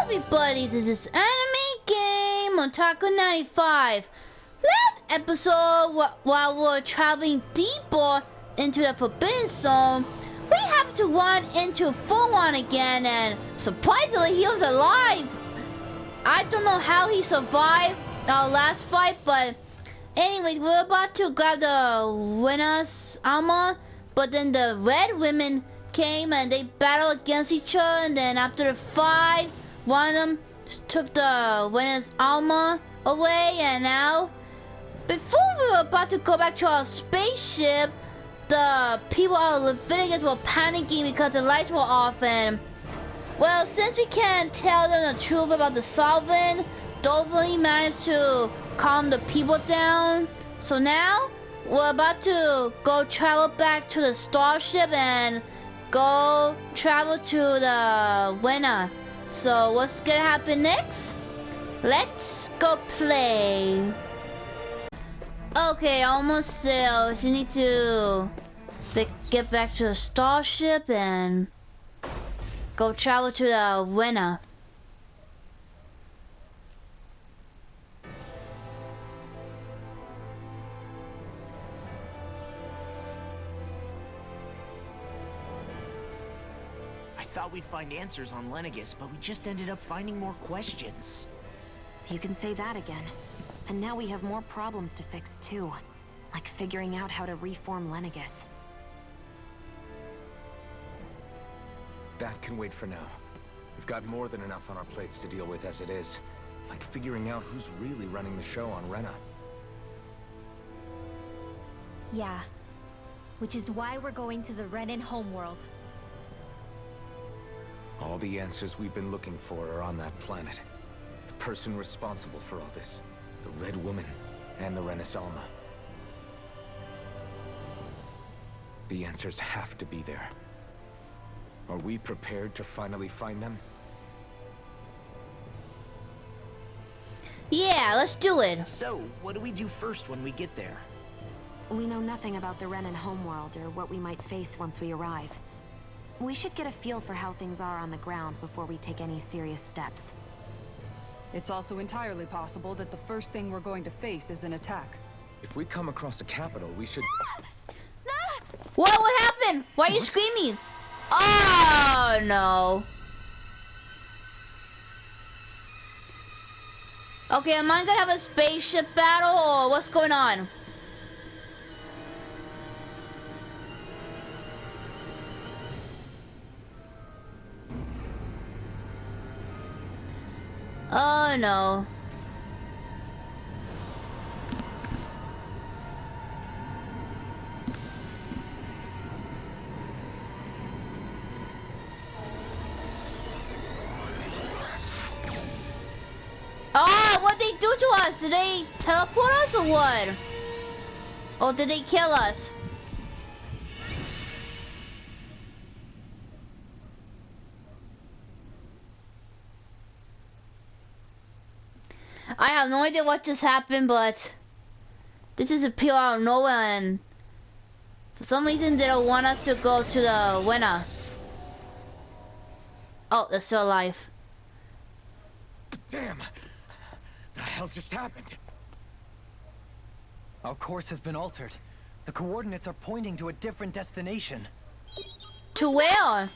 everybody, this is Anime Game Otaku 95. Last episode, while we were traveling deeper into the Forbidden Zone, we happened to run into Full-On again, and surprisingly he was alive. I don't know how he survived our last fight, but anyway, we're about to grab the RENA's armor, but then the red women came and they battled against each other, and then after the fight, one of them took the RENA's armor away, and now, before we were about to go back to our spaceship, the people out of Leviticus were panicking because the lights were off, and well, since we can't tell them the truth about the Sovereign, Dovely managed to calm the people down. So now, we're about to go travel back to the starship and go travel to the RENA. So what's gonna happen next? Let's go play. Okay, almost there. We just need to get back to the starship and go travel to the RENA. I thought we'd find answers on Lenegis, but we just ended up finding more questions. You can say that again. And now we have more problems to fix too. Like figuring out how to reform Lenegis. That can wait for now. We've got more than enough on our plates to deal with as it is. Like figuring out who's really running the show on RENA. Yeah. Which is why we're going to the Renan homeworld. All the answers we've been looking for are on that planet. The person responsible for all this. The Red Woman and the Renaissance. The answers have to be there. Are we prepared to finally find them? Yeah, let's do it. So, what do we do first when we get there? We know nothing about the Renan homeworld or what we might face once we arrive. We should get a feel for how things are on the ground before we take any serious steps. It's also entirely possible that the first thing we're going to face is an attack. If we come across a capital, we should... What happened? Why are you screaming? Oh no. Okay, am I gonna have a spaceship battle or what's going on? Oh no. Oh, what'd they do to us? Did they teleport us or what? Or did they kill us? I have no idea what just happened, but this is a pure out of nowhere, and for some reason they don't want us to go to the RENA. Oh, they're still alive. Damn! The hell just happened? Our course has been altered. The coordinates are pointing to a different destination. To where?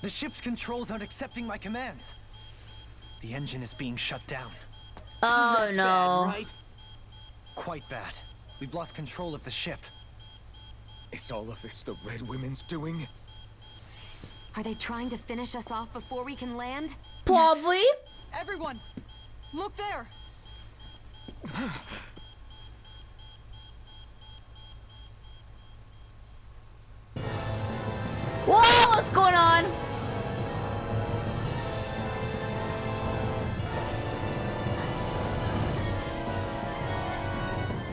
The ship's controls aren't accepting my commands. The engine is being shut down. Oh That's no. bad, right? Quite bad. We've lost control of the ship. Is all of this the Red Women's doing? Are they trying to finish us off before we can land? Probably. Everyone, look there! Whoa, what's going on?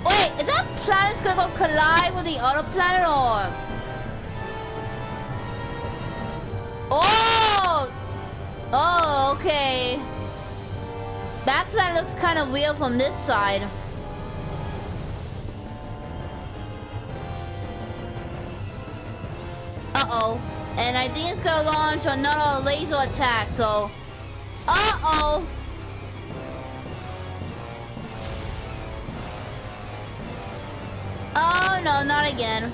Wait, is that planet's gonna go collide with the other planet or? Oh! Oh, okay. That planet looks kind of weird from this side. Uh-oh. And I think it's gonna launch another laser attack, so... Uh-oh! Oh no, not again.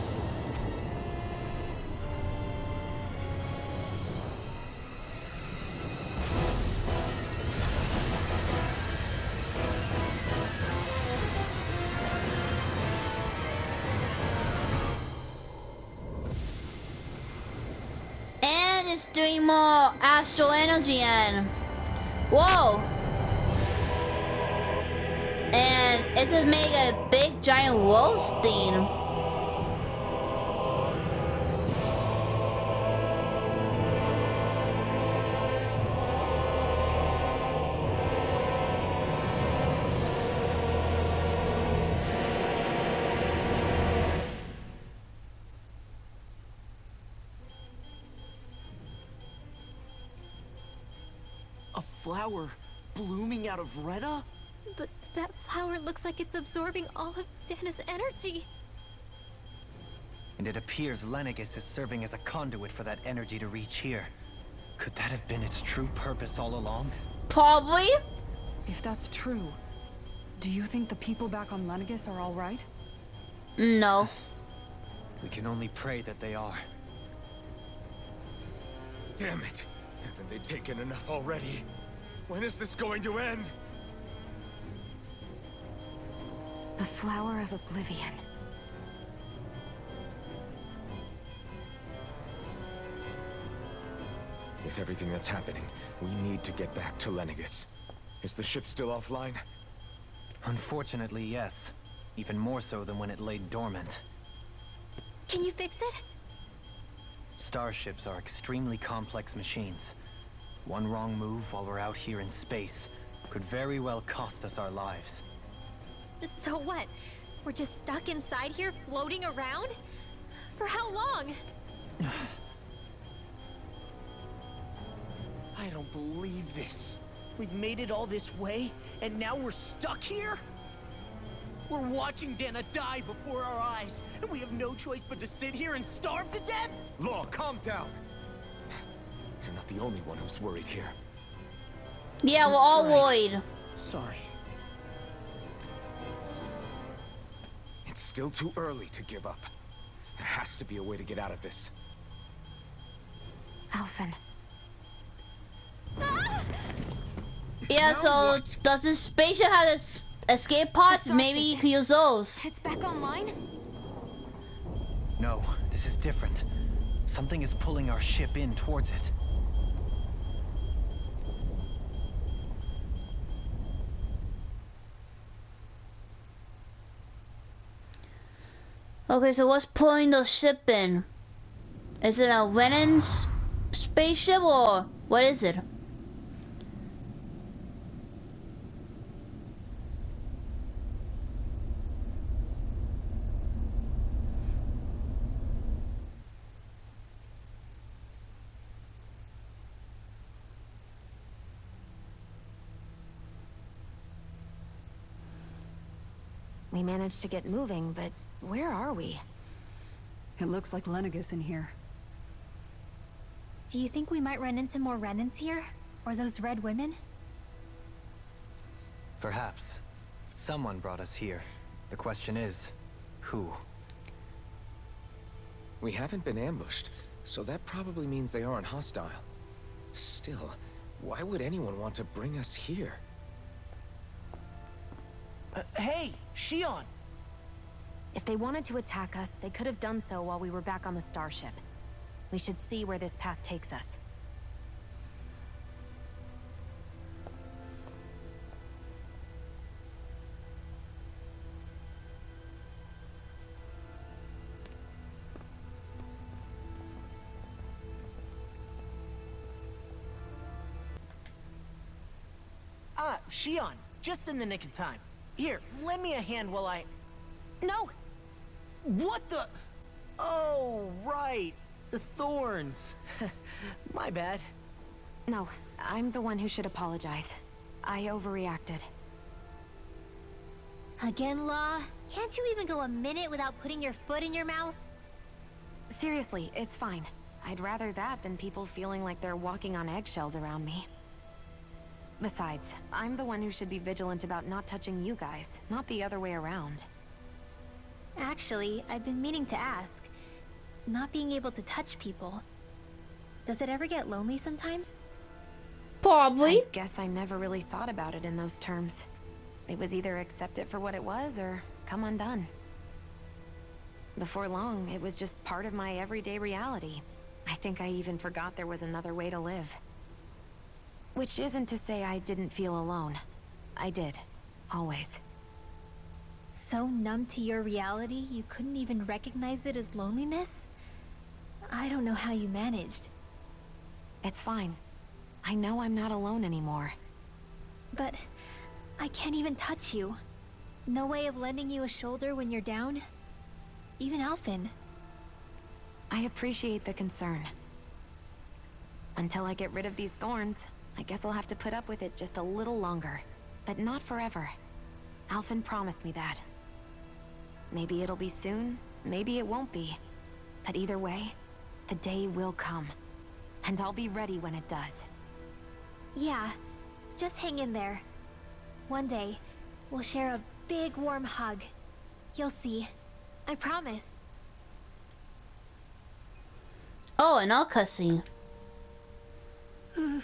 And it's doing more astral energy and... Whoa! And it just made a big giant roasting. A flower blooming out of RENA? But that flower looks like it's absorbing all of Dana's energy. And it appears Lenegis is serving as a conduit for that energy to reach here. Could that have been its true purpose all along? Probably. If that's true, do you think the people back on Lenegis are all right? No. We can only pray that they are. Damn it! Haven't they taken enough already? When is this going to end? The Flower of Oblivion. With everything that's happening, we need to get back to Lenegis. Is the ship still offline? Unfortunately, yes. Even more so than when it lay dormant. Can you fix it? Starships are extremely complex machines. One wrong move while we're out here in space could very well cost us our lives. So what? We're just stuck inside here, floating around? For how long? I don't believe this. We've made it all this way, and now we're stuck here? We're watching Dana die before our eyes, and we have no choice but to sit here and starve to death? Law, calm down! You're not the only one who's worried here. Yeah, we're all Right. worried. Sorry. It's still too early to give up. There has to be a way to get out of this. Alphen. Yeah, Now so what? does this spaceship have escape pods? Maybe you can use those. It's back online? No, this is different. Something is pulling our ship in towards it. Okay, so what's pulling the ship in? Is it a Renan's spaceship or what is it? We managed to get moving, but where are we? It looks like Lenegis in here. Do you think we might run into more Renans here? Or those red women? Perhaps. Someone brought us here. The question is, who? We haven't been ambushed, so that probably means they aren't hostile. Still, why would anyone want to bring us here? Hey, Shion! If they wanted to attack us, they could have done so while we were back on the starship. We should see where this path takes us. Ah, Shion, just in the nick of time. Here, lend me a hand while I... No! What the... Oh, right. The thorns. My bad. No, I'm the one who should apologize. I overreacted. Again, Law? Can't you even go a minute without putting your foot in your mouth? Seriously, it's fine. I'd rather that than people feeling like they're walking on eggshells around me. Besides, I'm the one who should be vigilant about not touching you guys, not the other way around. Actually, I've been meaning to ask. Not being able to touch people, does it ever get lonely sometimes? Probably. I guess I never really thought about it in those terms. It was either accept it for what it was, or come undone. Before long, it was just part of my everyday reality. I think I even forgot there was another way to live. Which isn't to say I didn't feel alone. I did. Always. So numb to your reality, you couldn't even recognize it as loneliness? I don't know how you managed. It's fine. I know I'm not alone anymore. But I can't even touch you. No way of lending you a shoulder when you're down? Even Alphen. I appreciate the concern. Until I get rid of these thorns, I guess I'll have to put up with it just a little longer. But not forever. Alphen promised me that. Maybe it'll be soon, maybe it won't be. But either way, the day will come. And I'll be ready when it does. Yeah, just hang in there. One day, we'll share a big warm hug. You'll see. I promise. Oh, an all cutscene. Boo!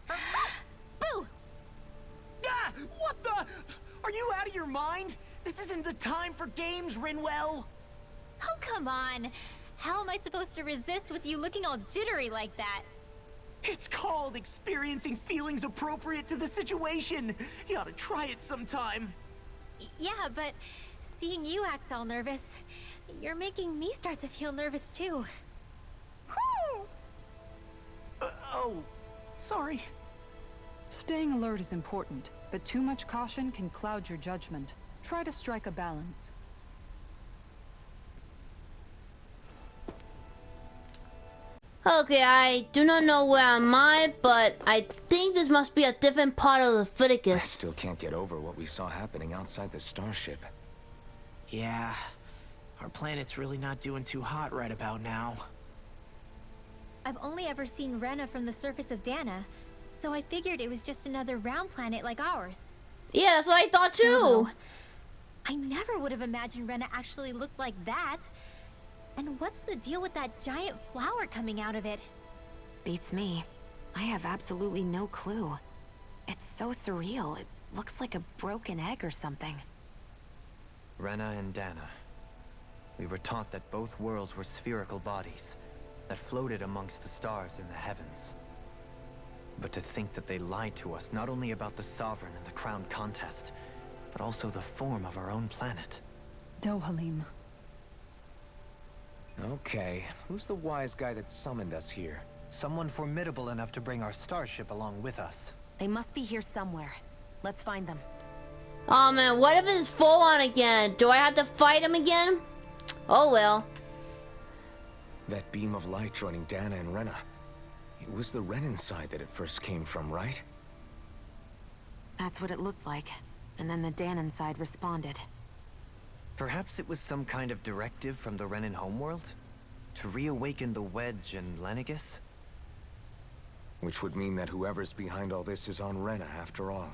Ah! What the? Are you out of your mind? This isn't the time for games, Rinwell. Oh, come on. How am I supposed to resist with you looking all jittery like that? It's called experiencing feelings appropriate to the situation. You ought to try it sometime. Yeah, but seeing you act all nervous, you're making me start to feel nervous too. Oh, sorry. Staying alert is important, but too much caution can cloud your judgment. Try to strike a balance. Okay, I do not know where am I, but I think this must be a different part of I Leviticus. still can't get over what we saw happening outside the starship. Yeah, our planet's really not doing too hot right about now. I've only ever seen RENA from the surface of Dana, so I figured it was just another round planet like ours. Yeah, that's what I thought too. So, I never would have imagined RENA actually looked like that. And what's the deal with that giant flower coming out of it? Beats me. I have absolutely no clue. It's so surreal. It looks like a broken egg or something. Rena and Dana. We were taught that both worlds were spherical bodies that floated amongst the stars in the heavens. But to think that they lied to us not only about the Sovereign and the Crown contest, but also the form of our own planet. Dohalim. Okay, who's the wise guy that summoned us here? Someone formidable enough to bring our starship along with us. They must be here somewhere. Let's find them. Oh man, what if it's full on again? Do I have to fight him again? Oh well. That beam of light joining Dana and Rena. It was the Renan side that it first came from, right? That's what it looked like. And then the Danon side responded. Perhaps it was some kind of directive from the Renan homeworld? To reawaken the Wedge and Lenegis? Which would mean that whoever's behind all this is on Rena after all.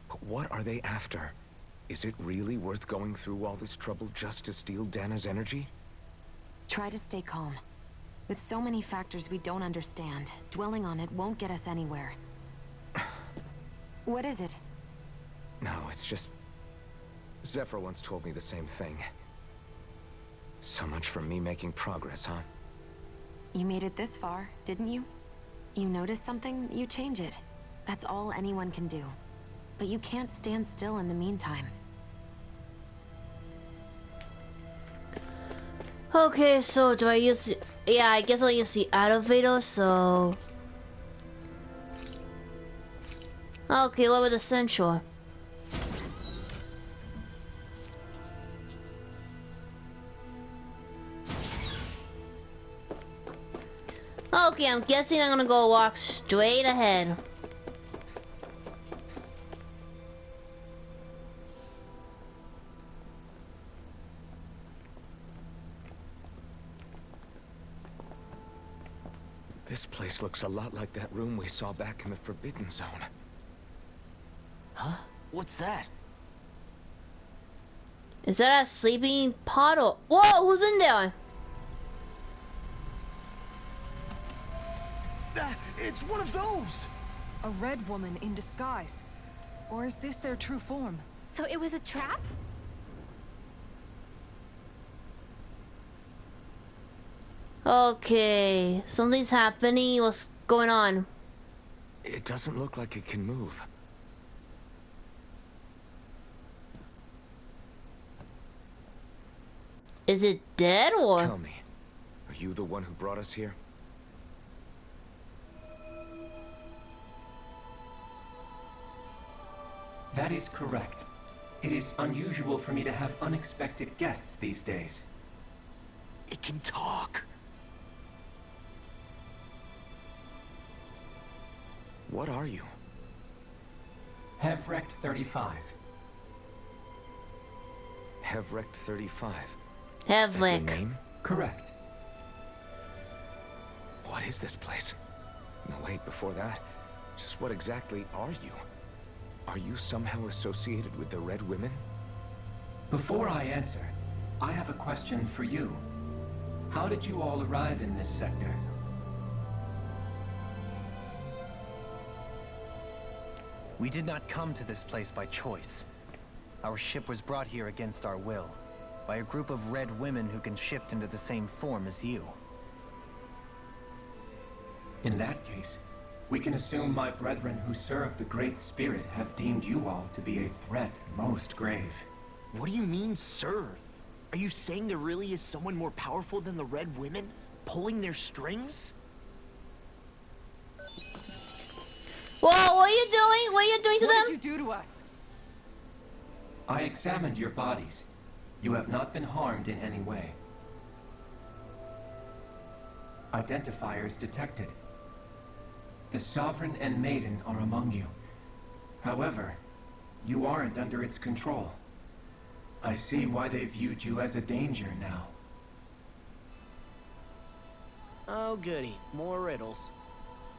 But what are they after? Is it really worth going through all this trouble just to steal Dana's energy? Try to stay calm. With so many factors we don't understand, dwelling on it won't get us anywhere. What is it? No, it's just... Zephyr once told me the same thing. So much for me making progress, huh? You made it this far, didn't you? You notice something, you change it. That's all anyone can do. But you can't stand still in the meantime. Okay, so do I use... Yeah, I guess I'll use the elevator, so... Okay, what about the Central? Okay, I'm guessing I'm gonna go walk straight ahead. This place looks a lot like that room we saw back in the Forbidden Zone. Huh? What's that? Is that a sleeping pod or... Whoa, who's in there? It's one of those! A red woman in disguise. Or is this their true form? So it was a trap? Okay, something's happening. What's going on? It doesn't look like it can move. Is it dead or? Tell me, are you the one who brought us here? That is correct. It is unusual for me to have unexpected guests these days. It can talk. What are you? Hevrect 35. Hevrect 35. Is that your Hevlik. name? Correct. What is this place? No, wait, before that, just what exactly are you? Are you somehow associated with the Red Women? Before I answer, I have a question for you. How did you all arrive in this sector? We did not come to this place by choice. Our ship was brought here against our will, by a group of red women who can shift into the same form as you. In that case, we can assume my brethren who serve the Great Spirit have deemed you all to be a threat most grave. What do you mean, serve? Are you saying there really is someone more powerful than the Red Women, pulling their strings? Whoa, what are you doing? What are you doing to What them? did you do to us? I examined your bodies. You have not been harmed in any way. Identifiers detected. The Sovereign and Maiden are among you. However, you aren't under its control. I see why they viewed you as a danger now. Oh goody, more riddles.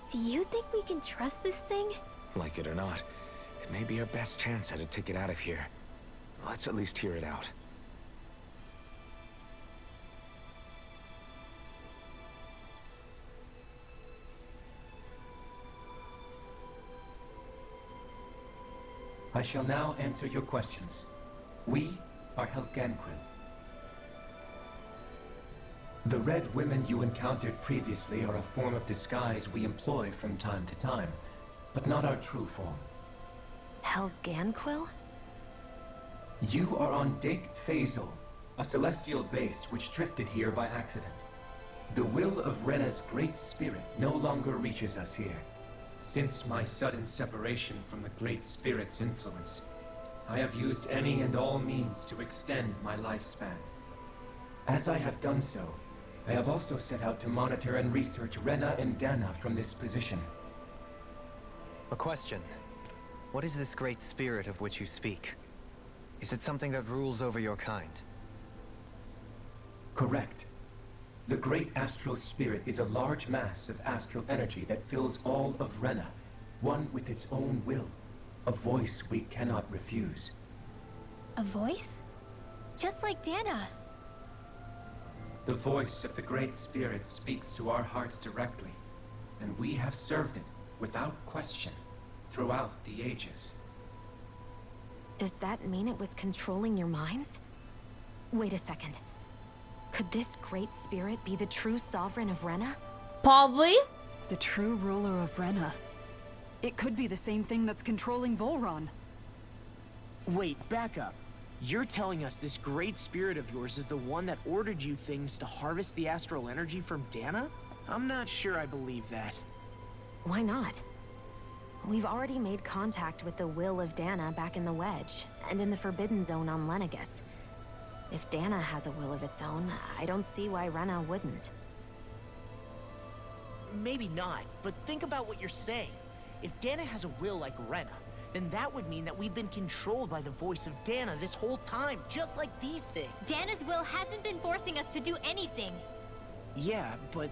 Do you think we can trust this thing? Like it or not, it may be our best chance at a ticket out of here. Let's at least hear it out. I shall now answer your questions. We are Helganquil. The red women you encountered previously are a form of disguise we employ from time to time, but not our true form. Helganquil? You are on Dake Phasal, a celestial base which drifted here by accident. The will of Rena's Great Spirit no longer reaches us here. Since my sudden separation from the Great Spirit's influence, I have used any and all means to extend my lifespan. As I have done so, I have also set out to monitor and research Rena and Dana from this position. A question. What is this great spirit of which you speak? Is it something that rules over your kind? Correct. The Great Astral Spirit is a large mass of astral energy that fills all of Rena, one with its own will, a voice we cannot refuse. A voice? Just like Dana. The voice of the Great Spirit speaks to our hearts directly, and we have served it without question throughout the ages. Does that mean it was controlling your minds? Wait a second. Could this great spirit be the true sovereign of Rena? Probably. The true ruler of Rena. It could be the same thing that's controlling Volron. Wait, back up. You're telling us this great spirit of yours is the one that ordered you things to harvest the astral energy from Dana? I'm not sure I believe that. Why not? We've already made contact with the will of Dana back in the Wedge, and in the Forbidden Zone on Lenegus. If Dana has a will of its own, I don't see why Rena wouldn't. Maybe not, but think about what you're saying. If Dana has a will like Rena, then that would mean that we've been controlled by the voice of Dana this whole time, just like these things. Dana's will hasn't been forcing us to do anything. Yeah, but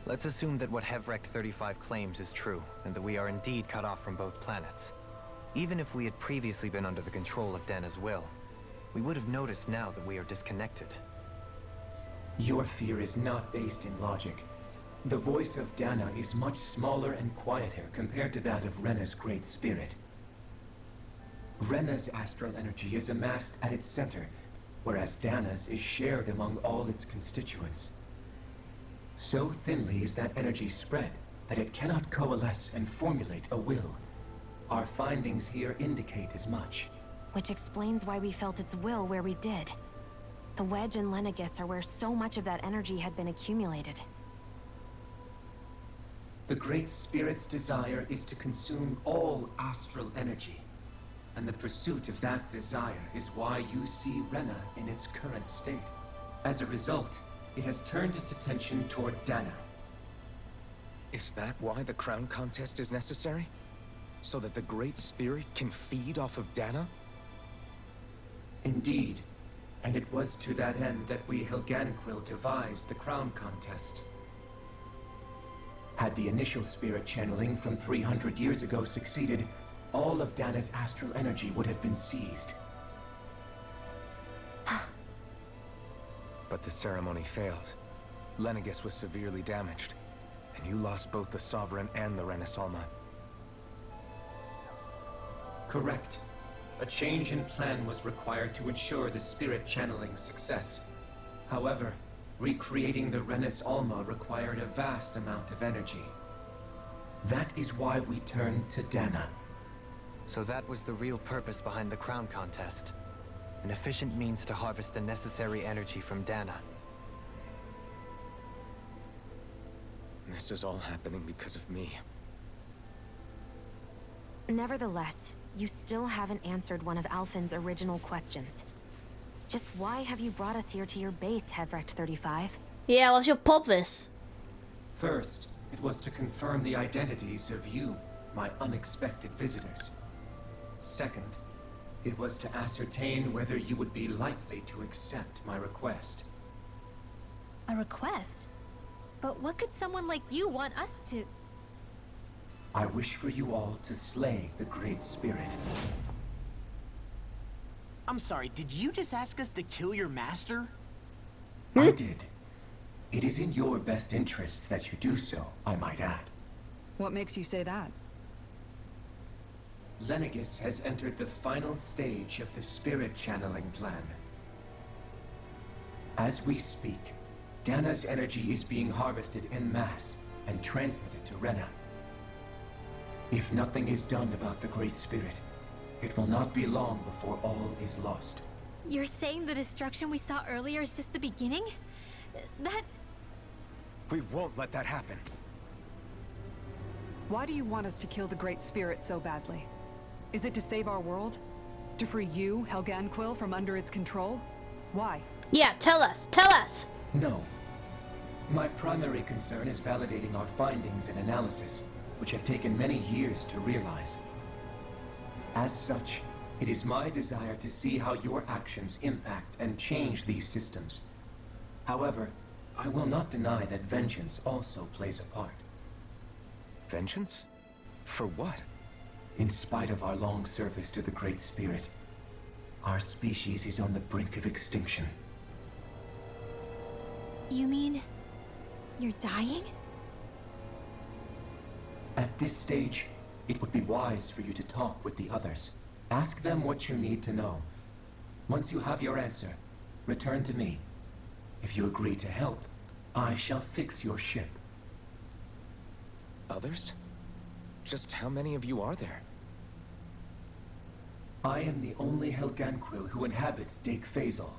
Let's assume that what Hevrecht 35 claims is true, and that we are indeed cut off from both planets. Even if we had previously been under the control of Dana's will, we would have noticed now that we are disconnected. Your fear is not based in logic. The voice of Dana is much smaller and quieter compared to that of Rena's great spirit. Rena's astral energy is amassed at its center, whereas Dana's is shared among all its constituents. So thinly is that energy spread that it cannot coalesce and formulate a will. Our findings here indicate as much. Which explains why we felt its will where we did. The Wedge and Lenegis are where so much of that energy had been accumulated. The Great Spirit's desire is to consume all astral energy. And the pursuit of that desire is why you see Rena in its current state. As a result, it has turned its attention toward Dana. Is that why the crown contest is necessary? So that the Great Spirit can feed off of Dana? Indeed. And it was to that end that we Helganquil devised the crown contest. Had the initial spirit channeling from 300 years ago succeeded, all of Dana's astral energy would have been seized. But the ceremony failed. Lenegis was severely damaged, and you lost both the Sovereign and the Renasalma. Correct. A change in plan was required to ensure the spirit channeling's success. However, recreating the Renis Alma required a vast amount of energy. That is why we turned to Dana. So that was the real purpose behind the crown contest. An efficient means to harvest the necessary energy from Dana. This is all happening because of me. Nevertheless, you still haven't answered one of Alphen's original questions. Just why have you brought us here to your base, Hevrecht 35? Yeah, what's your purpose? First, it was to confirm the identities of you, my unexpected visitors. Second, it was to ascertain whether you would be likely to accept my request. A request? But what could someone like you want us to... I wish for you all to slay the Great Spirit. I'm sorry, did you just ask us to kill your master? I did. It is in your best interest that you do so, I might add. What makes you say that? Lenegis has entered the final stage of the spirit channeling plan. As we speak, Dana's energy is being harvested en masse and transmitted to Rena. If nothing is done about the Great Spirit, it will not be long before all is lost. You're saying the destruction we saw earlier is just the beginning? That... We won't let that happen. Why do you want us to kill the Great Spirit so badly? Is it to save our world? To free you, Helganquil, from under its control? Why? Yeah, tell us, tell us! No. My primary concern is validating our findings and analysis, which have taken many years to realize. As such, it is my desire to see how your actions impact and change these systems. However, I will not deny that vengeance also plays a part. Vengeance? For what? In spite of our long service to the Great Spirit, our species is on the brink of extinction. You mean... you're dying? At this stage, it would be wise for you to talk with the others. Ask them what you need to know. Once you have your answer, return to me. If you agree to help, I shall fix your ship. Others? Just how many of you are there? I am the only Helganquil who inhabits Dake Phasal.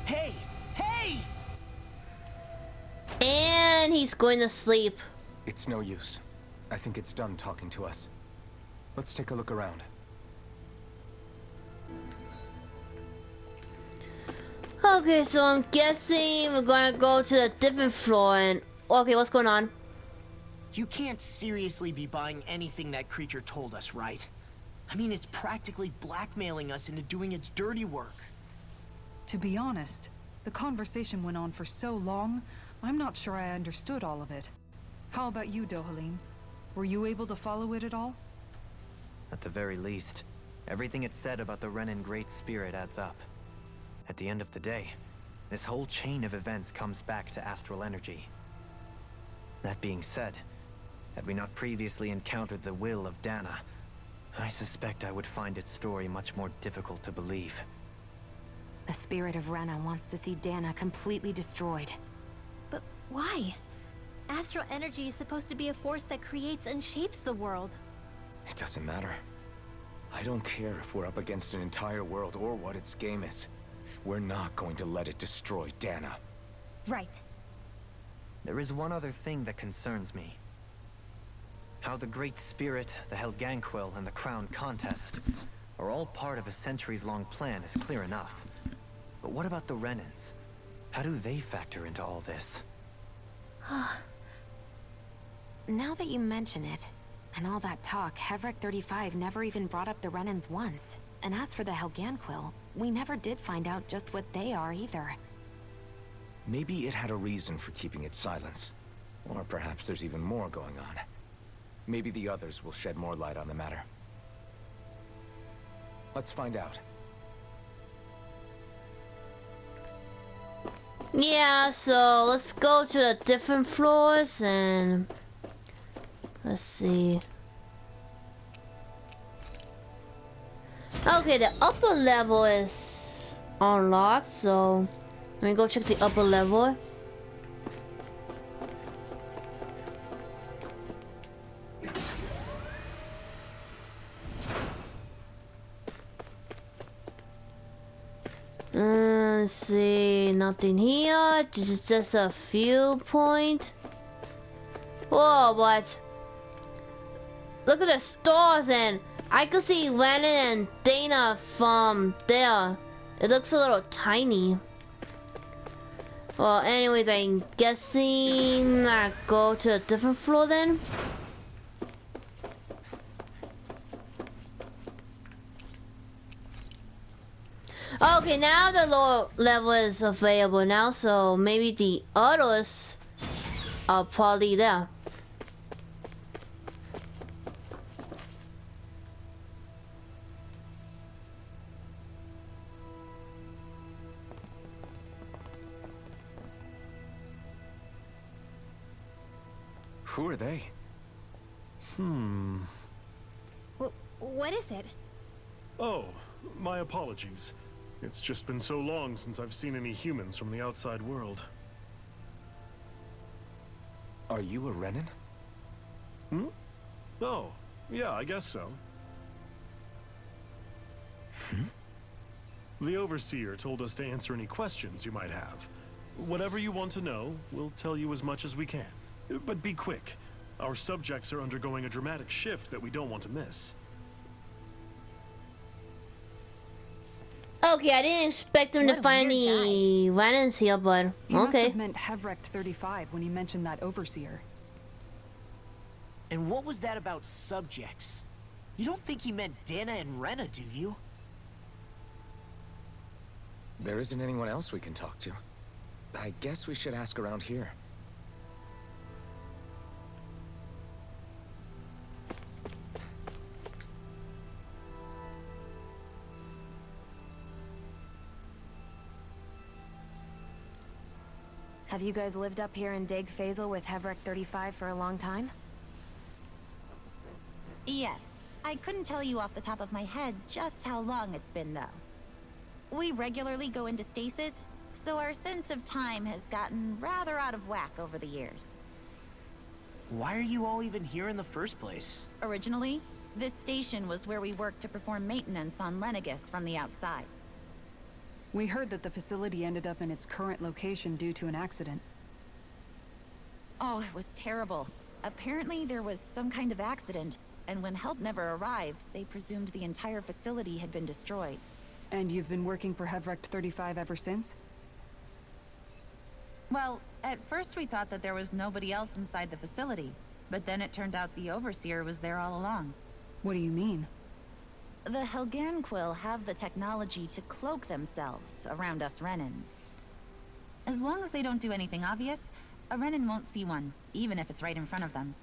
Hey! Hey! And he's going to sleep. It's no use. I think it's done talking to us. Let's take a look around. Okay, so I'm guessing we're gonna go to a different floor and... Okay, what's going on? You can't seriously be buying anything that creature told us, right? I mean, it's practically blackmailing us into doing its dirty work. To be honest, the conversation went on for so long, I'm not sure I understood all of it. How about you, Dohalim? Were you able to follow it at all? At the very least, everything it said about the Renan Great Spirit adds up. At the end of the day, this whole chain of events comes back to astral energy. That being said, had we not previously encountered the will of Dana, I suspect I would find its story much more difficult to believe. The spirit of Rena wants to see Dana completely destroyed. But why? Astral energy is supposed to be a force that creates and shapes the world. It doesn't matter. I don't care if we're up against an entire world or what its game is. We're not going to let it destroy Dana. Right. There is one other thing that concerns me. How the Great Spirit, the Helganquil, and the Crown Contest are all part of a centuries-long plan is clear enough. But what about the Renans? How do they factor into all this? Now that you mention it, and all that talk, Hevric 35 never even brought up the Renans once. And as for the Helganquil, we never did find out just what they are either. Maybe it had a reason for keeping its silence. Or perhaps there's even more going on. Maybe the others will shed more light on the matter. Let's find out. Yeah, so let's go to the different floors and let's see. Okay, the upper level is unlocked, so let me go check the upper level. Let's see, nothing here, just a viewpoint. Whoa, what? Look at the stars, and I could see Renan and Dana from there. It looks a little tiny. Well, anyways, I'm guessing I go to a different floor then. Okay, now the lower level is available now, so maybe the others are probably there. Who are they? What is it? Oh, my apologies. It's just been so long since I've seen any humans from the outside world. Are you a Renan? Oh, yeah, I guess so. The Overseer told us to answer any questions you might have. Whatever you want to know, we'll tell you as much as we can. But be quick. Our subjects are undergoing a dramatic shift that we don't want to miss. Okay, I didn't expect them to find any Renans here, but He must okay. have meant Hevric 35 when he mentioned that Overseer. And what was that about subjects? You don't think he meant Dana and Rena, do you? There isn't anyone else we can talk to. I guess we should ask around here. Have you guys lived up here in Deg Faisal with Hevric 35 for a long time? Yes. I couldn't tell you off the top of my head just how long it's been, though. We regularly go into stasis, so our sense of time has gotten rather out of whack over the years. Why are you all even here in the first place? Originally, this station was where we worked to perform maintenance on Lenegis from the outside. We heard that the facility ended up in its current location due to an accident. Oh, it was terrible. Apparently there was some kind of accident, and when help never arrived, they presumed the entire facility had been destroyed. And you've been working for Hevric 35 ever since? Well, at first we thought that there was nobody else inside the facility, but then it turned out the Overseer was there all along. What do you mean? The Helganquil have the technology to cloak themselves around us Renans. As long as they don't do anything obvious, a Renan won't see one, even if it's right in front of them.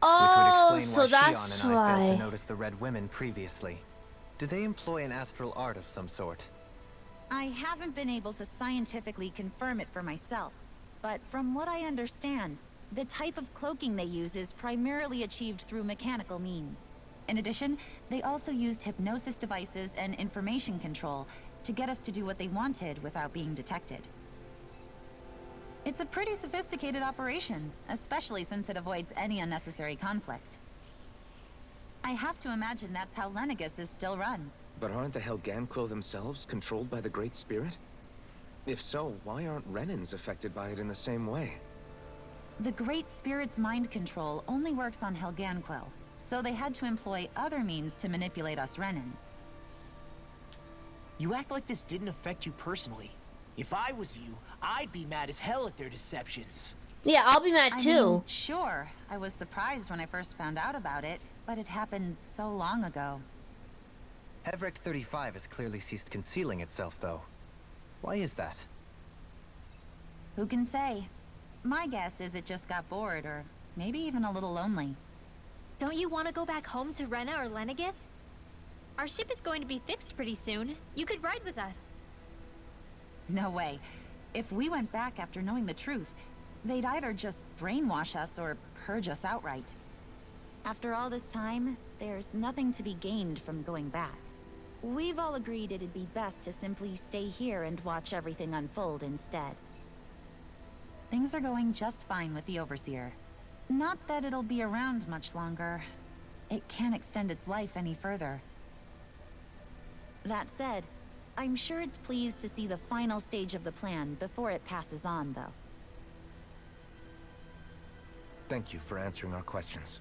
Oh, Which would so explain why that's Shion and I failed why. to notice the Red Women previously. Do they employ an astral art of some sort? I haven't been able to scientifically confirm it for myself, but from what I understand, the type of cloaking they use is primarily achieved through mechanical means. In addition, they also used hypnosis devices and information control to get us to do what they wanted without being detected. It's a pretty sophisticated operation, especially since it avoids any unnecessary conflict. I have to imagine that's how Lenegus is still run. But aren't the Helganquil themselves controlled by the Great Spirit? If so, why aren't Renans affected by it in the same way? The Great Spirit's mind control only works on Helganquil, so they had to employ other means to manipulate us Renans. You act like this didn't affect you personally. If I was you, I'd be mad as hell at their deceptions. Yeah, I'll be mad I too. mean, sure, I was surprised when I first found out about it, but it happened so long ago. Hevric 35 has clearly ceased concealing itself, though. Why is that? Who can say? My guess is it just got bored, or maybe even a little lonely. Don't you want to go back home to Rena or Lenegus? Our ship is going to be fixed pretty soon. You could ride with us. No way. If we went back after knowing the truth, they'd either just brainwash us or purge us outright. After all this time, there's nothing to be gained from going back. We've all agreed it'd be best to simply stay here and watch everything unfold instead. Things are going just fine with the Overseer. Not that it'll be around much longer. It can't extend its life any further. That said, I'm sure it's pleased to see the final stage of the plan before it passes on, though. Thank you for answering our questions.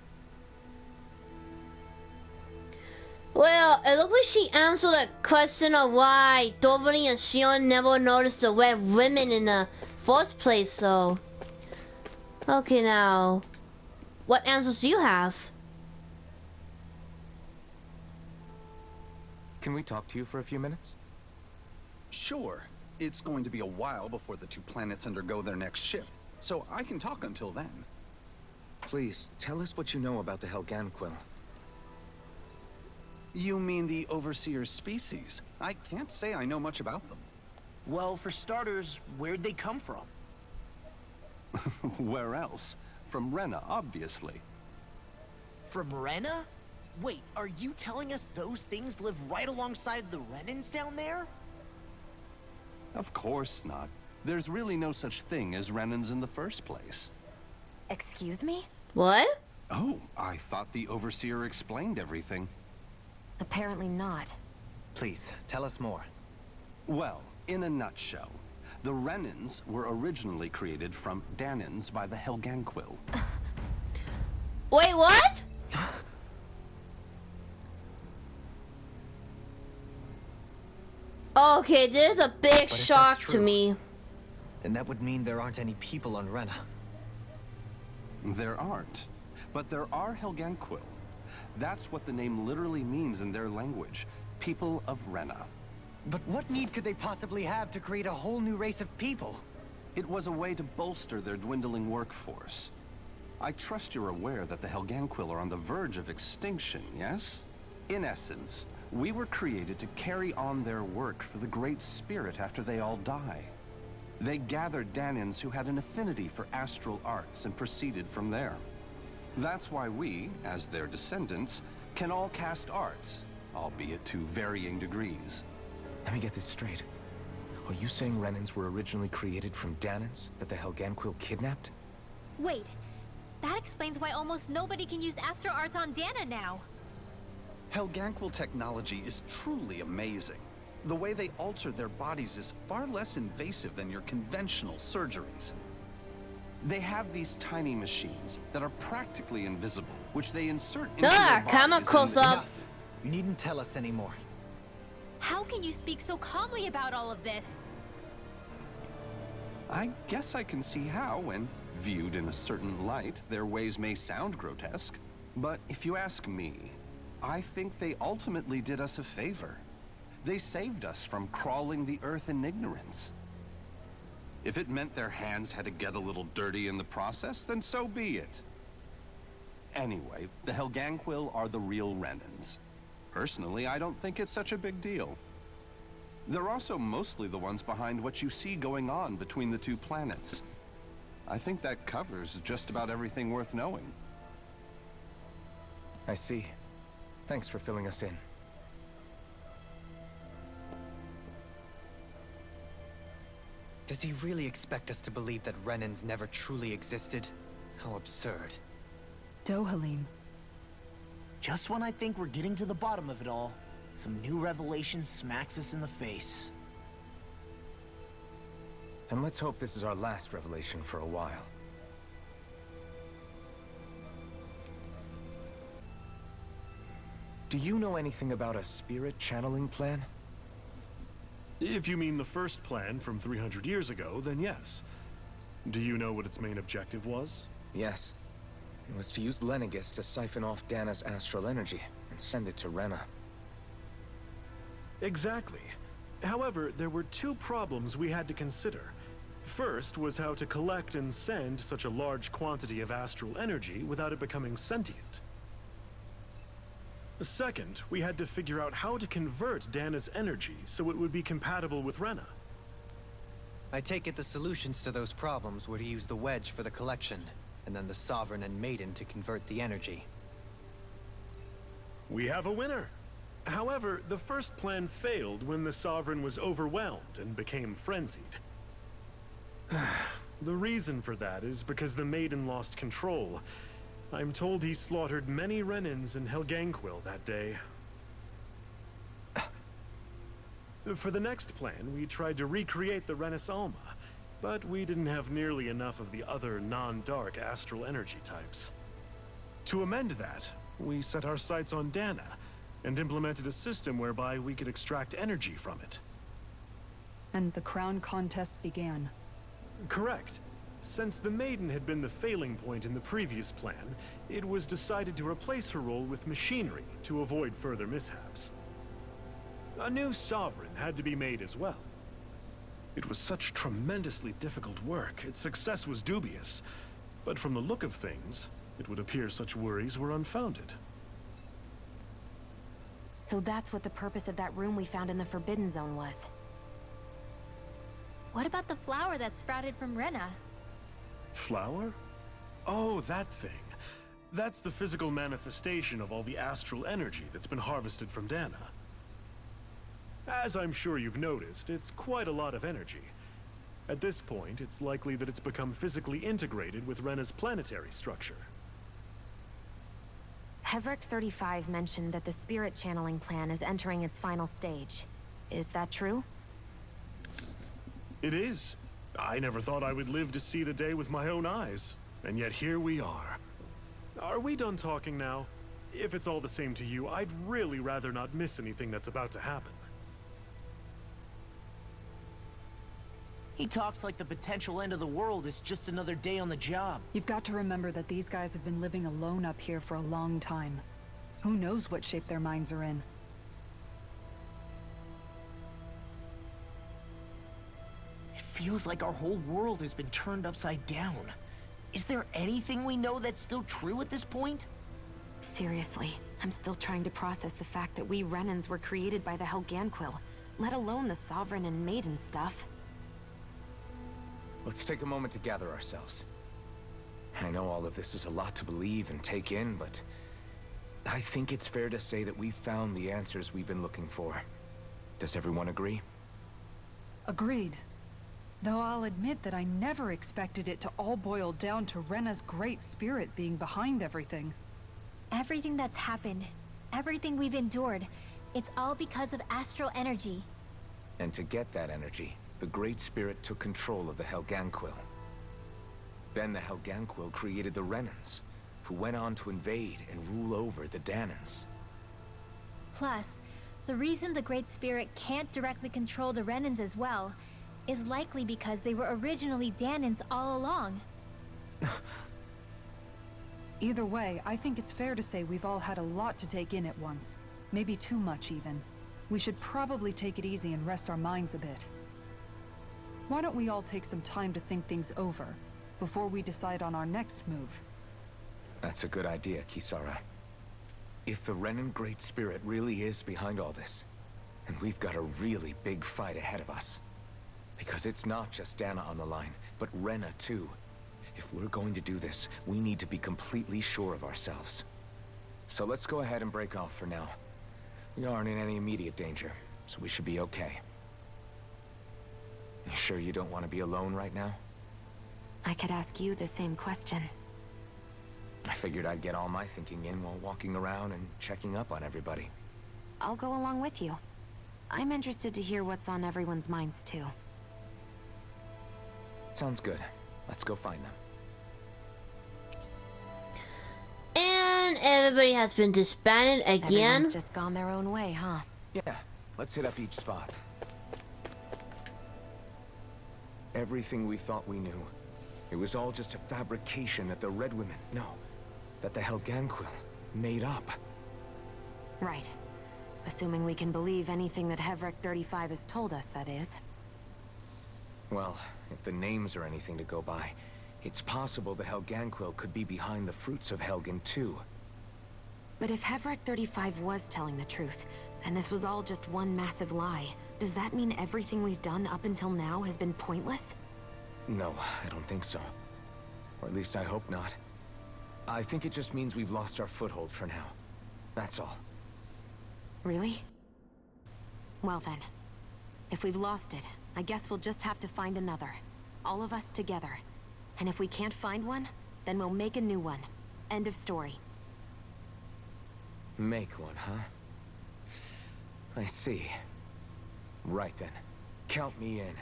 Well, it looks like she answered the question of why Dovani and Shion never noticed the red women in the first place, so... Okay, now... What answers do you have? Can we talk to you for a few minutes? Sure. It's going to be a while before the two planets undergo their next shift, so I can talk until then. Please, tell us what you know about the Helganquil. You mean the Overseer species? I can't say I know much about them. Well, for starters, where'd they come from? Where else? From Rena, obviously. From Rena? Wait, are you telling us those things live right alongside the Renans down there? Of course not. There's really no such thing as Renans in the first place. Excuse me? What? Oh, I thought the Overseer explained everything. Apparently not. Please, tell us more. Well, in a nutshell, the Renans were originally created from Danans by the Helganquil. Wait, what? Okay, there's a big But if shock that's to true, me. then that would mean there aren't any people on Rena. There aren't, but there are Helganquil. That's what the name literally means in their language. People of Rena. But what need could they possibly have to create a whole new race of people? It was a way to bolster their dwindling workforce. I trust you're aware that the Helganquil are on the verge of extinction, yes? In essence, we were created to carry on their work for the Great Spirit after they all die. They gathered Danans who had an affinity for astral arts and proceeded from there. That's why we, as their descendants, can all cast arts, albeit to varying degrees. Let me get this straight. Are you saying Renans were originally created from Danans that the Helganquil kidnapped? Wait, that explains why almost nobody can use Astro Arts on Dana now. Helganquil technology is truly amazing. The way they alter their bodies is far less invasive than your conventional surgeries. They have these tiny machines that are practically invisible, which they insert into their Camera bodies close and- up. Enough. You needn't tell us anymore. How can you speak so calmly about all of this? I guess I can see how, when viewed in a certain light, their ways may sound grotesque. But if you ask me, I think they ultimately did us a favor. They saved us from crawling the earth in ignorance. If it meant their hands had to get a little dirty in the process, then so be it. Anyway, the Helganquil are the real Renans. Personally, I don't think it's such a big deal. They're also mostly the ones behind what you see going on between the two planets. I think that covers just about everything worth knowing. I see. Thanks for filling us in. Does he really expect us to believe that Renans never truly existed? How absurd. Dohalim. Just when I think we're getting to the bottom of it all, some new revelation smacks us in the face. Then let's hope this is our last revelation for a while. Do you know anything about a spirit channeling plan? If you mean the first plan from 300 years ago, then yes. Do you know what its main objective was? Yes. It was to use Lenegis to siphon off Dana's astral energy and send it to Rena. Exactly. However, there were two problems we had to consider. First was how to collect and send such a large quantity of astral energy without it becoming sentient. Second, we had to figure out how to convert Dana's energy so it would be compatible with Rena. I take it the solutions to those problems were to use the wedge for the collection, and then the Sovereign and Maiden to convert the energy. We have a winner. However, the first plan failed when the Sovereign was overwhelmed and became frenzied. The reason for that is because the Maiden lost control. I'm told he slaughtered many Renans in Helganquil that day. For the next plan, we tried to recreate the Renis Alma, but we didn't have nearly enough of the other non-dark astral energy types. To amend that, we set our sights on Dana, and implemented a system whereby we could extract energy from it. And the crown contest began. Correct. Since the Maiden had been the failing point in the previous plan, it was decided to replace her role with machinery to avoid further mishaps. A new Sovereign had to be made as well. It was such tremendously difficult work, its success was dubious. But from the look of things, it would appear such worries were unfounded. So that's what the purpose of that room we found in the Forbidden Zone was. What about the flower that sprouted from Rena? Flower? Oh, that thing. That's the physical manifestation of all the astral energy that's been harvested from Dana. As I'm sure you've noticed, it's quite a lot of energy. At this point, it's likely that it's become physically integrated with Rena's planetary structure. Hevric 35 mentioned that the spirit channeling plan is entering its final stage. Is that true? It is. I never thought I would live to see the day with my own eyes. And yet here we are. Are we done talking now? If it's all the same to you, I'd really rather not miss anything that's about to happen. He talks like the potential end of the world is just another day on the job. You've got to remember that these guys have been living alone up here for a long time. Who knows what shape their minds are in? It feels like our whole world has been turned upside down. Is there anything we know that's still true at this point? Seriously, I'm still trying to process the fact that we Renans were created by the Helganquil, let alone the Sovereign and Maiden stuff. Let's take a moment to gather ourselves. I know all of this is a lot to believe and take in, but I think it's fair to say that we've found the answers we've been looking for. Does everyone agree? Agreed. Though I'll admit that I never expected it to all boil down to Rena's great spirit being behind everything. Everything that's happened, everything we've endured, it's all because of astral energy. And to get that energy, the Great Spirit took control of the Helganquil. Then the Helganquil created the Renans, who went on to invade and rule over the Danans. Plus, the reason the Great Spirit can't directly control the Renans as well is likely because they were originally Danans all along. Either way, I think it's fair to say we've all had a lot to take in at once. Maybe too much, even. We should probably take it easy and rest our minds a bit. Why don't we all take some time to think things over, before we decide on our next move? That's a good idea, Kisara. If the Renan Great Spirit really is behind all this, then we've got a really big fight ahead of us. Because it's not just Dana on the line, but Rena too. If we're going to do this, we need to be completely sure of ourselves. So let's go ahead and break off for now. We aren't in any immediate danger, so we should be okay. You sure you don't want to be alone right now? I could ask you the same question. I figured I'd get all my thinking in while walking around and checking up on everybody. I'll go along with you. I'm interested to hear what's on everyone's minds too. Sounds good. Let's go find them. And everybody has been disbanded again. Everyone's just gone their own way, huh? Yeah, let's hit up each spot. Everything we thought we knew, it was all just a fabrication that the Red Women, no, that the Helganquil made up. Right. Assuming we can believe anything that Hevrek 35 has told us, that is. Well, if the names are anything to go by, it's possible the Helganquil could be behind the fruits of Helgen too. But if Hevrek 35 was telling the truth, and this was all just one massive lie, does that mean everything we've done up until now has been pointless? No, I don't think so. Or at least I hope not. I think it just means we've lost our foothold for now. That's all. Really? Well then, if we've lost it, I guess we'll just have to find another. All of us together. And if we can't find one, then we'll make a new one. End of story. Make one, huh? I see. Right then. Count me in.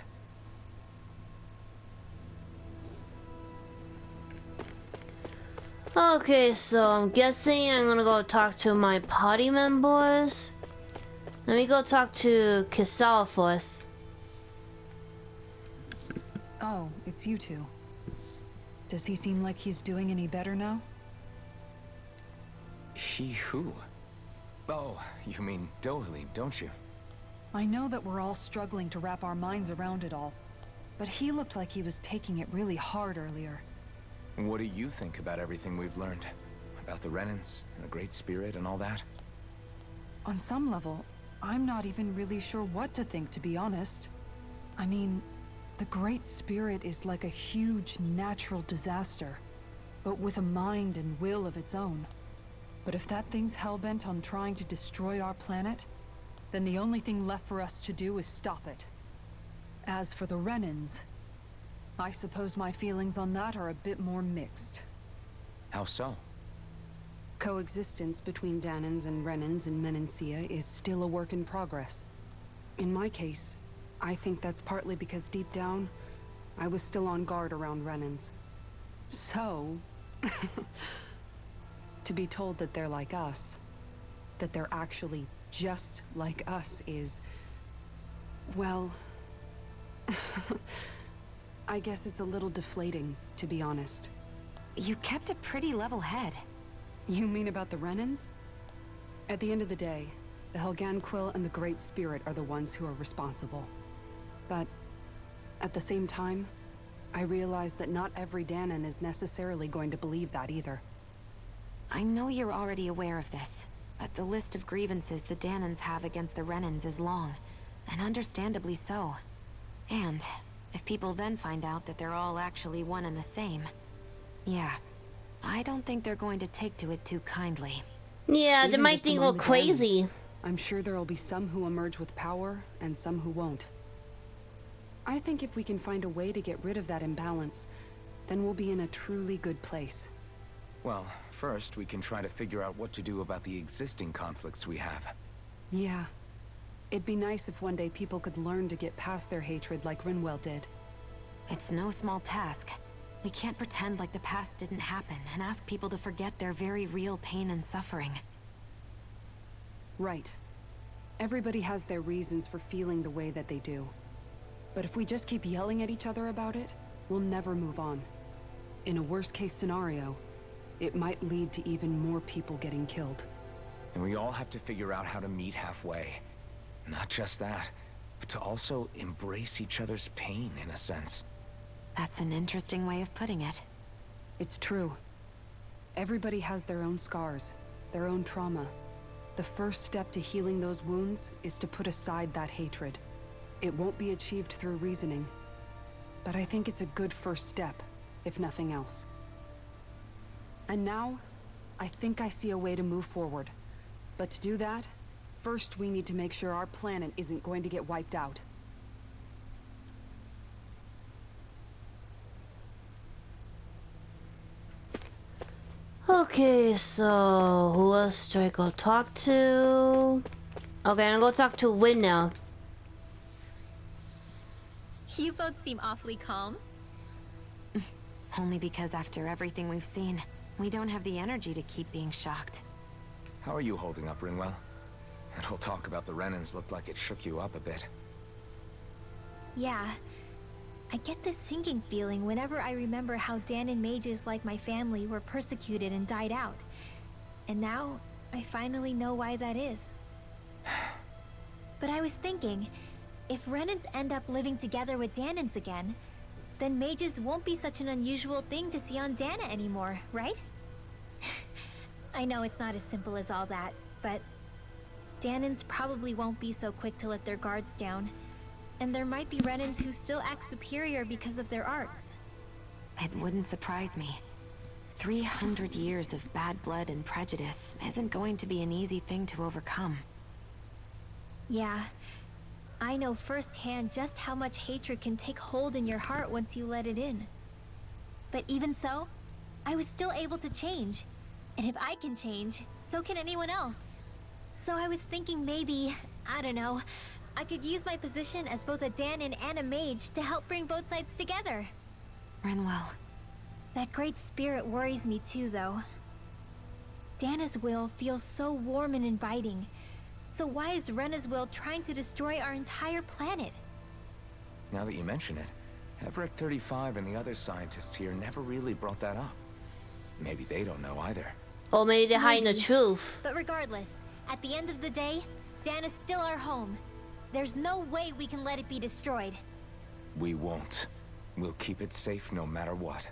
Okay, so I'm guessing I'm gonna go talk to my party members. Let me go talk to Kisara first. Oh, it's you two. Does he seem like he's doing any better now? He who? Oh, you mean Dohalim, don't you? I know that we're all struggling to wrap our minds around it all, but he looked like he was taking it really hard earlier. What do you think about everything we've learned? About the Renans, and the Great Spirit, and all that? On some level, I'm not even really sure what to think, to be honest. I mean, the Great Spirit is like a huge natural disaster, but with a mind and will of its own. But if that thing's hellbent on trying to destroy our planet, then the only thing left for us to do is stop it. As for the Renans, I suppose my feelings on that are a bit more mixed. How so? Coexistence between Danans and Renans in Menancia is still a work in progress. In my case, I think that's partly because deep down, I was still on guard around Renans. So, to be told that they're like us, that they're actually just like us is, well, I guess it's a little deflating, to be honest. You kept a pretty level head. You mean about the Renans? At the end of the day, the Helganquil and the Great Spirit are the ones who are responsible. But at the same time, I realize that not every Danan is necessarily going to believe that either. I know you're already aware of this, but the list of grievances the Danans have against the Renans is long, and understandably so. And if people then find out that they're all actually one and the same, yeah, I don't think they're going to take to it too kindly. Yeah, they Even might just think among we're the crazy. Danans, I'm sure there'll be some who emerge with power, and some who won't. I think if we can find a way to get rid of that imbalance, then we'll be in a truly good place. Well, first we can try to figure out what to do about the existing conflicts we have. Yeah. It'd be nice if one day people could learn to get past their hatred like Rinwell did. It's no small task. We can't pretend like the past didn't happen and ask people to forget their very real pain and suffering. Right. Everybody has their reasons for feeling the way that they do. But if we just keep yelling at each other about it, we'll never move on. In a worst-case scenario, it might lead to even more people getting killed. And we all have to figure out how to meet halfway. Not just that, but to also embrace each other's pain, in a sense. That's an interesting way of putting it. It's true. Everybody has their own scars, their own trauma. The first step to healing those wounds is to put aside that hatred. It won't be achieved through reasoning, but I think it's a good first step, if nothing else. And now, I think I see a way to move forward. But to do that, first we need to make sure our planet isn't going to get wiped out. Okay, so who else do I go talk to? Okay, I'm gonna go talk to Win now. You both seem awfully calm. Only because after everything we've seen, we don't have the energy to keep being shocked. How are you holding up, Rinwell? That whole talk about the Renans looked like it shook you up a bit. Yeah. I get this sinking feeling whenever I remember how Dan and mages like my family were persecuted and died out. And now, I finally know why that is. But I was thinking, if Renans end up living together with Danans again, then mages won't be such an unusual thing to see on Dana anymore, right? I know it's not as simple as all that, but Danans probably won't be so quick to let their guards down. And there might be Renans who still act superior because of their arts. It wouldn't surprise me. 300 years of bad blood and prejudice isn't going to be an easy thing to overcome. Yeah. I know firsthand just how much hatred can take hold in your heart once you let it in. But even so, I was still able to change. And if I can change, so can anyone else. So I was thinking maybe, I don't know, I could use my position as both a Danan and a mage to help bring both sides together. Rinwell. That great spirit worries me too, though. Dana's will feels so warm and inviting. So why is Rena's will trying to destroy our entire planet? Now that you mention it, Everett 35 and the other scientists here never really brought that up. Maybe they don't know either. Or maybe they're hiding the Maybe. truth. But regardless, at the end of the day, Dana's still our home. There's no way we can let it be destroyed. We won't. We'll keep it safe no matter what.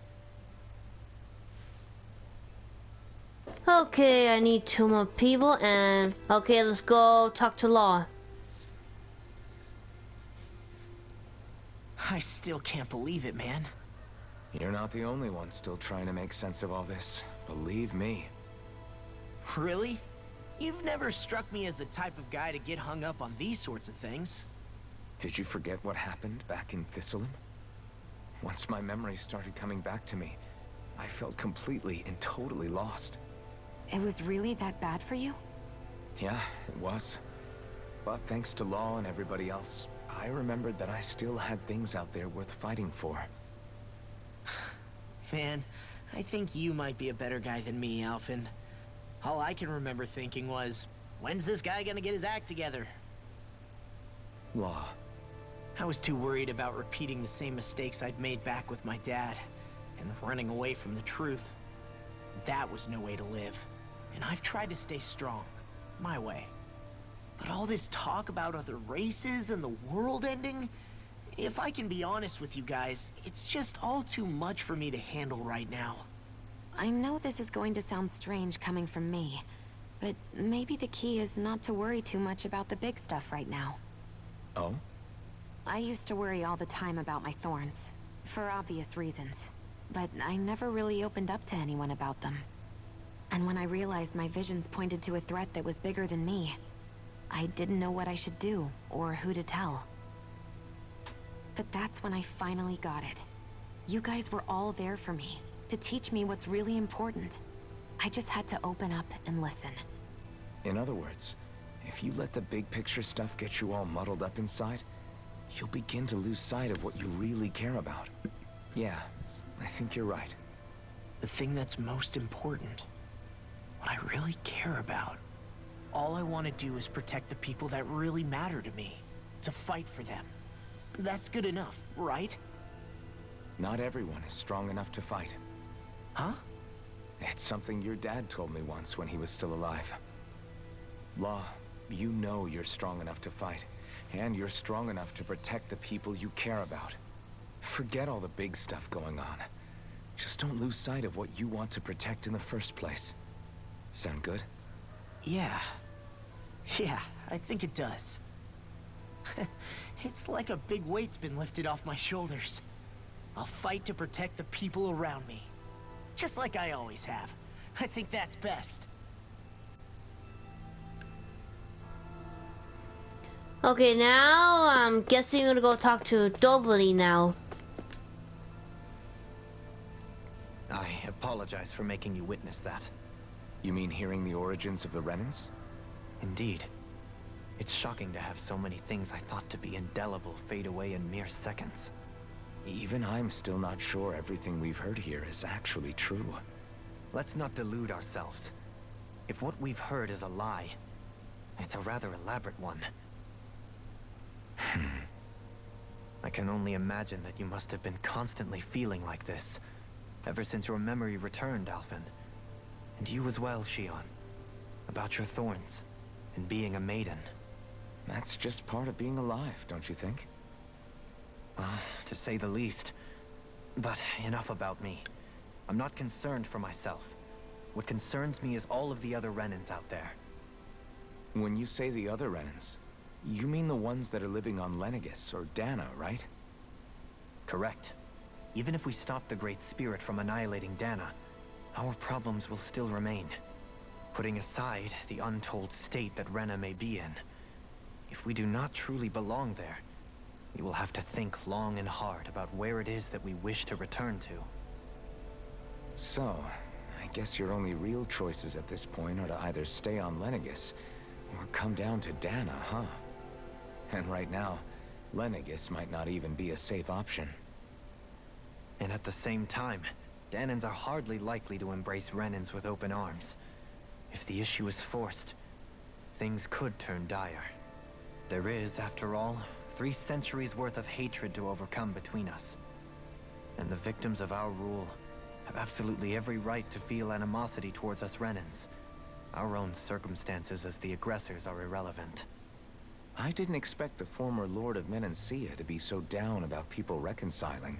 Okay, I need 2 more people and... Okay, let's go talk to Law. I still can't believe it, man. You're not the only one still trying to make sense of all this. Believe me. Really? You've never struck me as the type of guy to get hung up on these sorts of things. Did you forget what happened back in Thistleum? Once my memories started coming back to me, I felt completely and totally lost. It was really that bad for you? Yeah, it was. But thanks to Law and everybody else, I remembered that I still had things out there worth fighting for. Man, I think you might be a better guy than me, Alphen. All I can remember thinking was, when's this guy gonna get his act together? Law. I was too worried about repeating the same mistakes I'd made back with my dad, and running away from the truth. That was no way to live, and I've tried to stay strong, my way. But all this talk about other races and the world ending, if I can be honest with you guys, it's just all too much for me to handle right now. I know this is going to sound strange coming from me, but maybe the key is not to worry too much about the big stuff right now. Oh? I used to worry all the time about my thorns, for obvious reasons, but I never really opened up to anyone about them. And when I realized my visions pointed to a threat that was bigger than me, I didn't know what I should do, or who to tell. But that's when I finally got it. You guys were all there for me, to teach me what's really important. I just had to open up and listen. In other words, if you let the big picture stuff get you all muddled up inside, you'll begin to lose sight of what you really care about. Yeah, I think you're right. The thing that's most important, what I really care about. All I want to do is protect the people that really matter to me, to fight for them. That's good enough, right? Not everyone is strong enough to fight. Huh? It's something your dad told me once when he was still alive. Law, you know you're strong enough to fight, and you're strong enough to protect the people you care about. Forget all the big stuff going on. Just don't lose sight of what you want to protect in the first place. Sound good? Yeah. Yeah, I think it does. It's like a big weight's been lifted off my shoulders. I'll fight to protect the people around me. Just like I always have. I think that's best. Okay, now I'm guessing we're gonna go talk to Dobly now. I apologize for making you witness that. You mean hearing the origins of the Renans? Indeed. It's shocking to have so many things I thought to be indelible fade away in mere seconds. Even I'm still not sure everything we've heard here is actually true. Let's not delude ourselves. If what we've heard is a lie, it's a rather elaborate one. I can only imagine that you must have been constantly feeling like this, ever since your memory returned, Alphen. And you as well, Shion. About your thorns, and being a maiden. That's just part of being alive, don't you think? To say the least. But enough about me. I'm not concerned for myself. What concerns me is all of the other Renans out there. When you say the other Renans, you mean the ones that are living on Lenegis or Dana, right? Correct. Even if we stop the Great Spirit from annihilating Dana, our problems will still remain. Putting aside the untold state that Rena may be in, if we do not truly belong there, we will have to think long and hard about where it is that we wish to return to. So, I guess your only real choices at this point are to either stay on Lenegis, or come down to Dana, huh? And right now, Lenegis might not even be a safe option. And at the same time, Danans are hardly likely to embrace Renans with open arms. If the issue is forced, things could turn dire. There is, after all, 3 centuries worth of hatred to overcome between us. And the victims of our rule have absolutely every right to feel animosity towards us Renans. Our own circumstances as the aggressors are irrelevant. I didn't expect the former Lord of Menancia to be so down about people reconciling.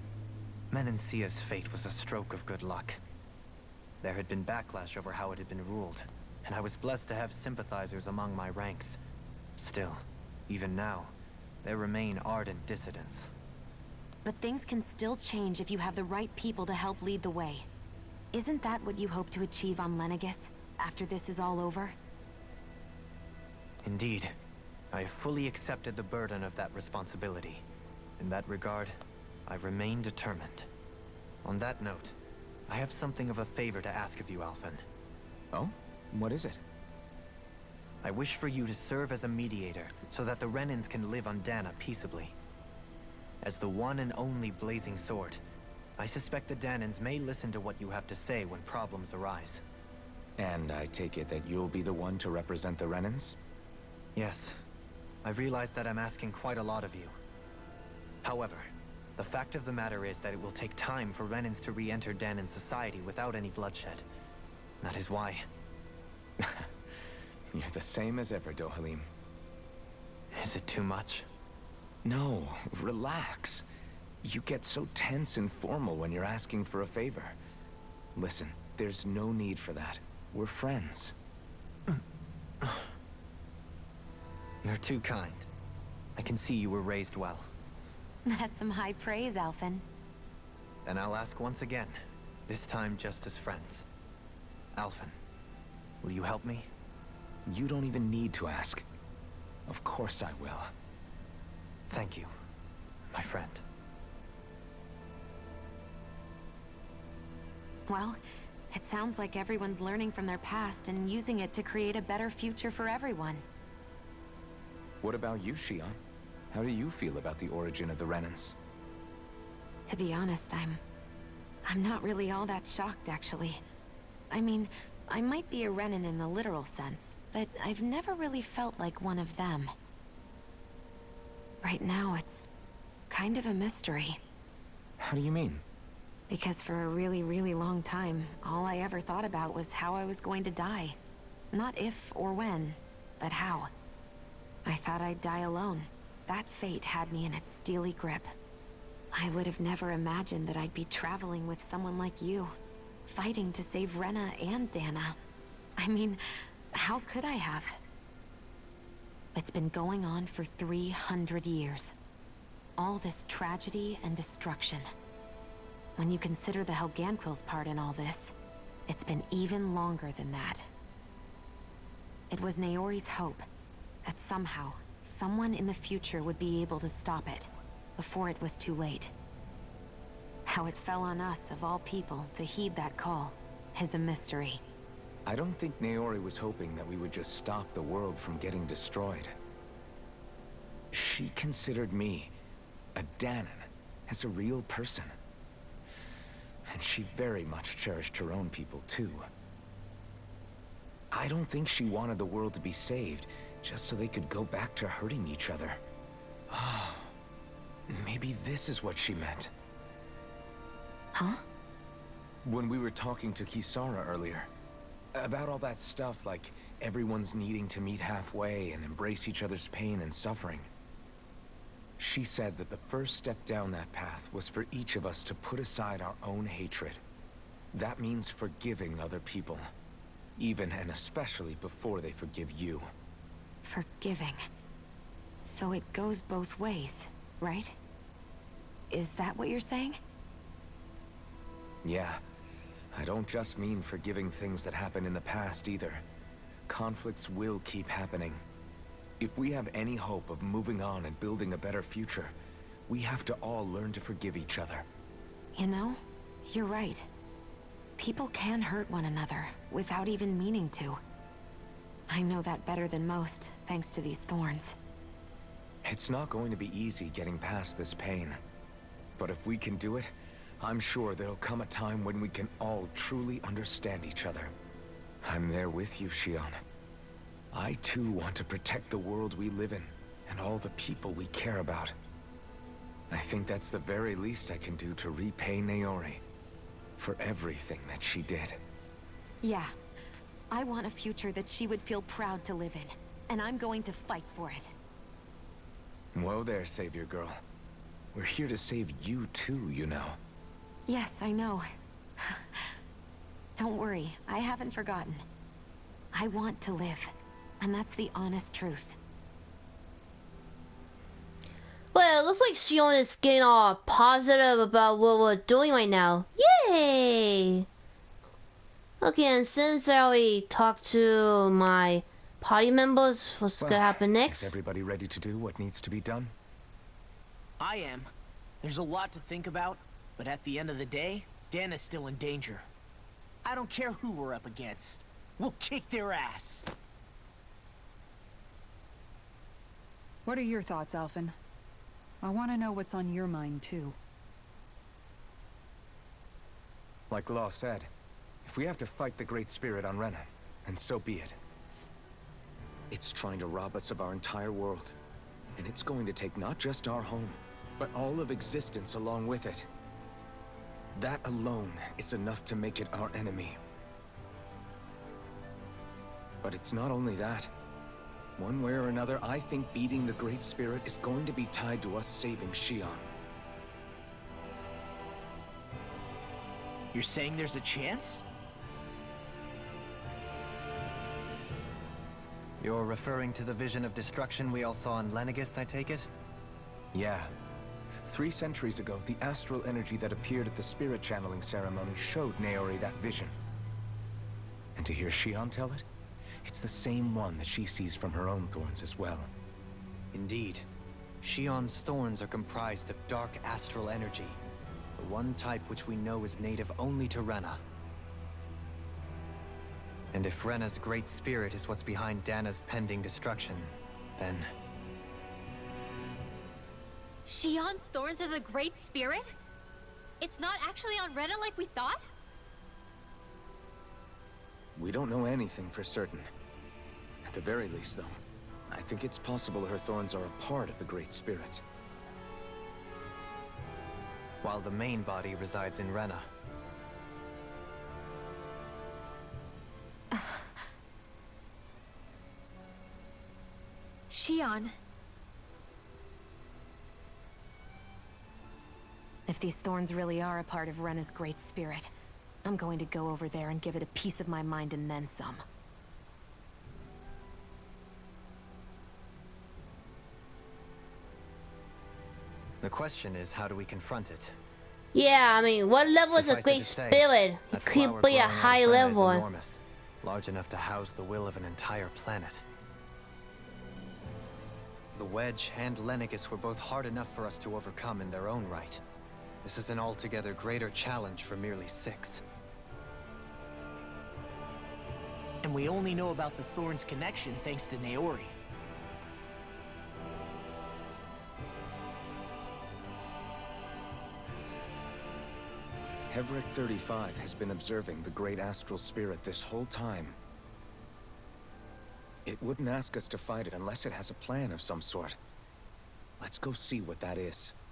Menancia's fate was a stroke of good luck. There had been backlash over how it had been ruled, and I was blessed to have sympathizers among my ranks. Still, even now, there remain ardent dissidents. But things can still change if you have the right people to help lead the way. Isn't that what you hope to achieve on Lenegis, after this is all over? Indeed. I have fully accepted the burden of that responsibility. In that regard, I remain determined. On that note, I have something of a favor to ask of you, Alphen. Oh? What is it? I wish for you to serve as a mediator, so that the Renans can live on Dana peaceably. As the one and only blazing sword, I suspect the Danans may listen to what you have to say when problems arise. And I take it that you'll be the one to represent the Renans? Yes. I realize that I'm asking quite a lot of you. However, the fact of the matter is that it will take time for Renans to re-enter Danan society without any bloodshed. That is why... You're the same as ever, Dohalim. Is it too much? No, relax. You get so tense and formal when you're asking for a favor. Listen, there's no need for that. We're friends. You're too kind. I can see you were raised well. That's some high praise, Alphen. Then I'll ask once again, this time just as friends. Alphen, will you help me? You don't even need to ask. Of course I will. Thank you, my friend. Well, it sounds like everyone's learning from their past and using it to create a better future for everyone. What about you, Shion? How do you feel about the origin of the Renans? To be honest, I'm not really all that shocked, actually. I mean, I might be a Renan in the literal sense, but I've never really felt like one of them. Right now, it's kind of a mystery. How do you mean? Because for a really, really long time, all I ever thought about was how I was going to die. Not if or when, but how. I thought I'd die alone. That fate had me in its steely grip. I would have never imagined that I'd be traveling with someone like you, fighting to save Rena and Dana. I mean, how could I have? It's been going on for 300 years. All this tragedy and destruction. When you consider the Helganquil's part in all this, it's been even longer than that. It was Naori's hope that somehow, someone in the future would be able to stop it before it was too late. How it fell on us, of all people, to heed that call is a mystery. I don't think Naori was hoping that we would just stop the world from getting destroyed. She considered me, a Danon, as a real person. And she very much cherished her own people, too. I don't think she wanted the world to be saved, just so they could go back to hurting each other. Oh, maybe this is what she meant. Huh? When we were talking to Kisara earlier, about all that stuff like everyone's needing to meet halfway and embrace each other's pain and suffering. She said that the first step down that path was for each of us to put aside our own hatred. That means forgiving other people, even and especially before they forgive you. Forgiving. So it goes both ways, right? Is that what you're saying? Yeah. I don't just mean forgiving things that happened in the past either. Conflicts will keep happening. If we have any hope of moving on and building a better future, we have to all learn to forgive each other. You know, you're right. People can hurt one another without even meaning to. I know that better than most, thanks to these thorns. It's not going to be easy getting past this pain. But if we can do it, I'm sure there'll come a time when we can all truly understand each other. I'm there with you, Shion. I too want to protect the world we live in, and all the people we care about. I think that's the very least I can do to repay Naori for everything that she did. Yeah. I want a future that she would feel proud to live in, and I'm going to fight for it. Whoa there, Savior Girl. We're here to save you too, you know. Yes, I know. Don't worry, I haven't forgotten. I want to live, and that's the honest truth. Well, it looks like Shion is getting all positive about what we're doing right now. Yay! Okay, and since I already talked to my party members, what's gonna happen next? Is everybody ready to do what needs to be done? I am. There's a lot to think about, but at the end of the day, Dana's still in danger. I don't care who we're up against. We'll kick their ass. What are your thoughts, Alphen? I want to know what's on your mind, too. Like Law said, if we have to fight the Great Spirit on Rena, then so be it. It's trying to rob us of our entire world. And it's going to take not just our home, but all of existence along with it. That alone is enough to make it our enemy. But it's not only that. One way or another, I think beating the Great Spirit is going to be tied to us saving Shion. You're saying there's a chance? You're referring to the vision of destruction we all saw in Lenegis, I take it? Yeah. 3 centuries ago, the astral energy that appeared at the spirit channeling ceremony showed Naori that vision. And to hear Shion tell it, it's the same one that she sees from her own thorns as well. Indeed. Shion's thorns are comprised of dark astral energy, the one type which we know is native only to Rena. And if Rena's great spirit is what's behind Dana's pending destruction, then... Shion's thorns are the Great Spirit? It's not actually on Rena like we thought? We don't know anything for certain. At the very least, though, I think it's possible her thorns are a part of the Great Spirit. while the main body resides in Rena. Shion. If these thorns really are a part of Rena's great spirit, I'm going to go over there and give it a piece of my mind and then some. The question is, how do we confront it? Yeah, I mean, what level is a Suffice it great to say, spirit? It that could flower be a growing out of high Rena is level. enormous, large enough to house the will of an entire planet. The Wedge and Lennigus were both hard enough for us to overcome in their own right. This is an altogether greater challenge for merely 6. And we only know about the Thorn's connection thanks to Naori. Hevric 35 has been observing the great astral spirit this whole time. It wouldn't ask us to fight it unless it has a plan of some sort. Let's go see what that is.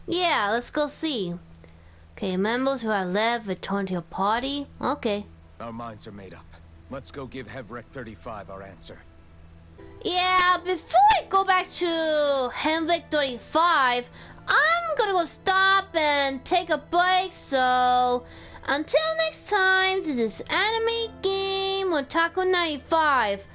Yeah, let's go see. Okay, members who are left return to your party. Okay. Our minds are made up. Let's go give Hevric 35 our answer. Yeah, before I go back to Henrik 35, I'm gonna go stop and take a break, so until next time, this is Anime Game Otaku 95.